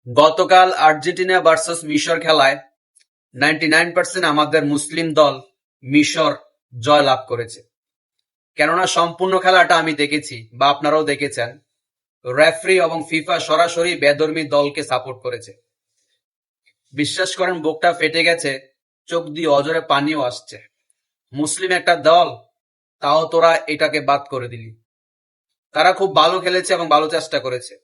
গতকাল Argentina versus মিশর খেলায় 99% আমাদের মুসলিম দল মিশর জয়লাভ করেছে। কেননা সম্পূর্ণ খেলাটা আমি দেখেছি বা আপনারাও দেখেছেন। রেফারি এবং ফিফা সরাসরি বেধর্মী দলকে সাপোর্ট করেছে। বিশ্বাস করেন বুকটা ফেটে গেছে, চোখ দিয়ে অজরে পানিও আসছে। মুসলিম একটা দল, তাও তোরা এটাকে বাদ করে দিলি। তারা খুব ভালো খেলেছে এবং ভালো চেষ্টা করেছে।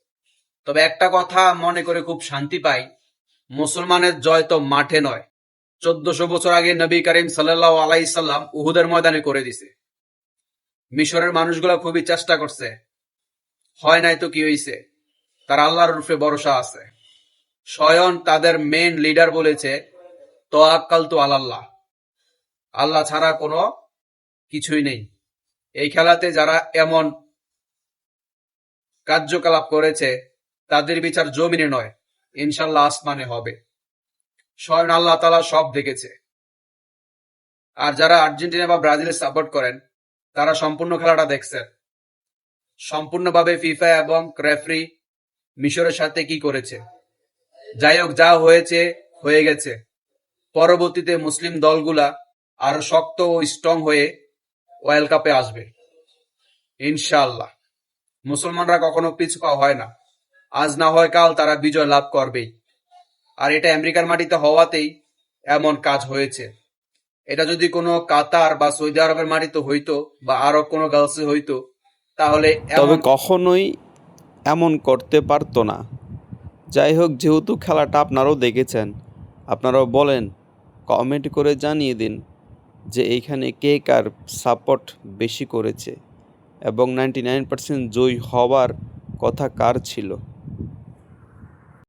তবে একটা কথা মনে করে খুব শান্তি পাই, মুসলমানের জয় তো মাঠে নয়, 1400 বছর আগে নবী করিম সাল্লাল্লাহু আলাইহি সাল্লাম উহুদের ময়দানে করে দিছে। মিশরের মানুষগুলা খুবই চেষ্টা করছে, হয় নাই তো কি হইছে, তারা আল্লাহর রূপে ভরসা আছে। স্বয়ং তাদের মেন লিডার বলেছে, তাওয়াক্কালতু আলাল্লাহ, আল্লাহ ছাড়া কোনো কিছুই নেই। এই খেলাতে যারা এমন কার্যকলাপ করেছে তাদের বিচার জমিনে নয়, ইনশাল্লাহ আসমানে হবে। স্বয়ং আল্লাহ তাআলা সব দেখেছে। আর যারা আর্জেন্টিনা বা ব্রাজিলের সাপোর্ট করেন, তারা সম্পূর্ণ খেলাটা দেখছেন। সম্পূর্ণভাবে ফিফা এবং রেফারি মিশরের সাথে কি করেছে। যাই হোক, যা হয়েছে হয়ে গেছে। পরবর্তীতে মুসলিম দলগুলা আরো শক্ত ও স্ট্রং হয়ে ওয়ার্ল্ড কাপে আসবে ইনশাআল্লাহ। মুসলমানরা কখনো পিছু পা হয় না, আজ না হয় কাল তারা বিজয় লাভ করবেই। আর এটা আমেরিকার মাটিতে হওয়াতেই এমন কাজ হয়েছে। এটা যদি কোনো কাতার বা সৌদি আরবের মাটিতে হইতো বা আরব কোনো গার্লসে হইতো, তাহলে তবে কখনোই এমন করতে পারতো না। যাই হোক, যেহেতু খেলাটা আপনারাও দেখেছেন, আপনারাও বলেন, কমেন্ট করে জানিয়ে দিন যে এইখানে কে কার সাপোর্ট বেশি করেছে এবং 99% জয়ী হওয়ার কথা কার ছিল।